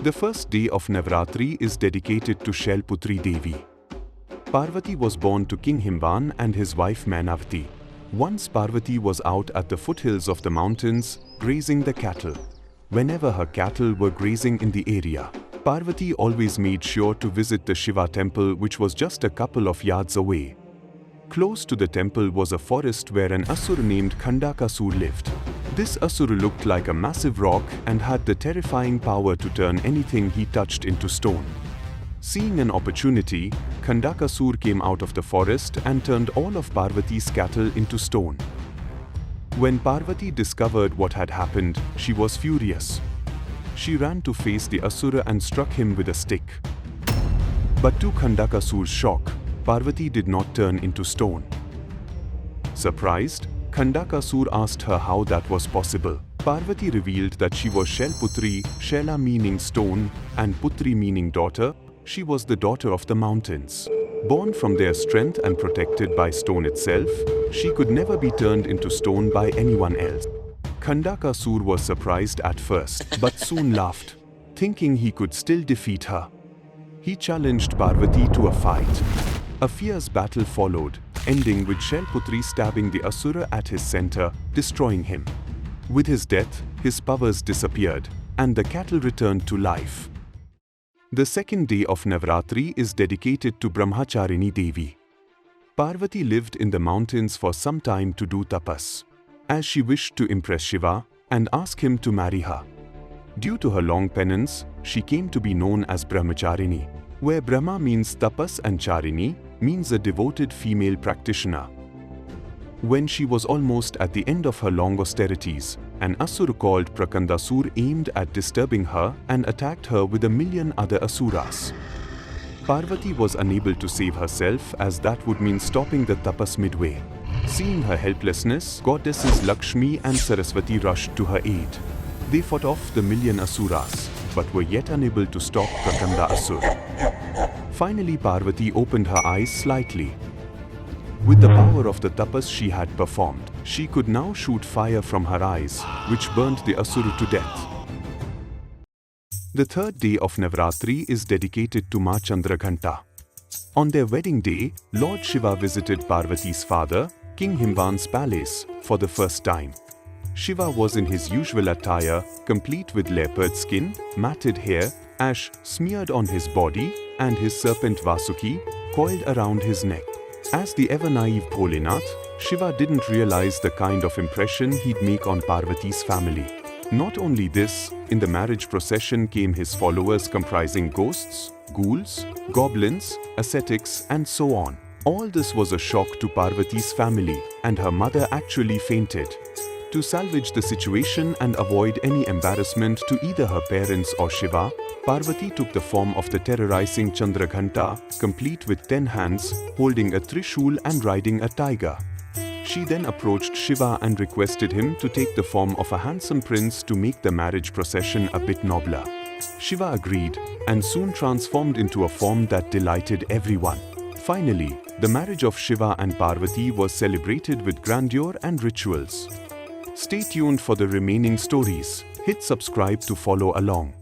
The first day of Navratri is dedicated to Shailaputri Devi. Parvati was born to King Himvan and his wife Manavati. Once Parvati was out at the foothills of the mountains, grazing the cattle. Whenever her cattle were grazing in the area, Parvati always made sure to visit the Shiva temple, which was just a couple of yards away. Close to the temple was a forest where an asura named Khandakasur lived. This asura looked like a massive rock and had the terrifying power to turn anything he touched into stone. Seeing an opportunity, Khandakasur came out of the forest and turned all of Parvati's cattle into stone. When Parvati discovered what had happened, she was furious. She ran to face the asura and struck him with a stick. But to Khandakasur's shock, Parvati did not turn into stone. Surprised, Khandakasur asked her how that was possible. Parvati revealed that she was Shailaputri, Shaila meaning stone, and Putri meaning daughter. She was the daughter of the mountains. Born from their strength and protected by stone itself, she could never be turned into stone by anyone else. Khandakasur was surprised at first, but soon laughed, thinking he could still defeat her. He challenged Parvati to a fight. A fierce battle followed, ending with Shailaputri stabbing the asura at his center, destroying him. With his death, his powers disappeared, and the cattle returned to life. The second day of Navratri is dedicated to Brahmacharini Devi. Parvati lived in the mountains for some time to do tapas, as she wished to impress Shiva and ask him to marry her. Due to her long penance, she came to be known as Brahmacharini, where Brahma means tapas and Charini means a devoted female practitioner. When she was almost at the end of her long austerities, an asura called Prakandasur aimed at disturbing her and attacked her with 1,000,000 other asuras. Parvati was unable to save herself, as that would mean stopping the tapas midway. Seeing her helplessness, goddesses Lakshmi and Saraswati rushed to her aid. They fought off the 1,000,000 asuras, but were yet unable to stop Prakanda Asur. Finally, Parvati opened her eyes slightly. With the power of the tapas she had performed, she could now shoot fire from her eyes, which burnt the asura to death. The third day of Navratri is dedicated to Maa Chandraghanta. On their wedding day, Lord Shiva visited Parvati's father, King Himvan's palace, for the first time. Shiva was in his usual attire, complete with leopard skin, matted hair, ash smeared on his body, and his serpent Vasuki coiled around his neck. As the ever-naive Bholenath, Shiva didn't realize the kind of impression he'd make on Parvati's family. Not only this, in the marriage procession came his followers comprising ghosts, ghouls, goblins, ascetics, and so on. All this was a shock to Parvati's family, and her mother actually fainted. To salvage the situation and avoid any embarrassment to either her parents or Shiva, Parvati took the form of the terrorizing Chandraghanta, complete with 10 hands, holding a trishul and riding a tiger. She then approached Shiva and requested him to take the form of a handsome prince to make the marriage procession a bit nobler. Shiva agreed and soon transformed into a form that delighted everyone. Finally, the marriage of Shiva and Parvati was celebrated with grandeur and rituals. Stay tuned for the remaining stories. Hit subscribe to follow along.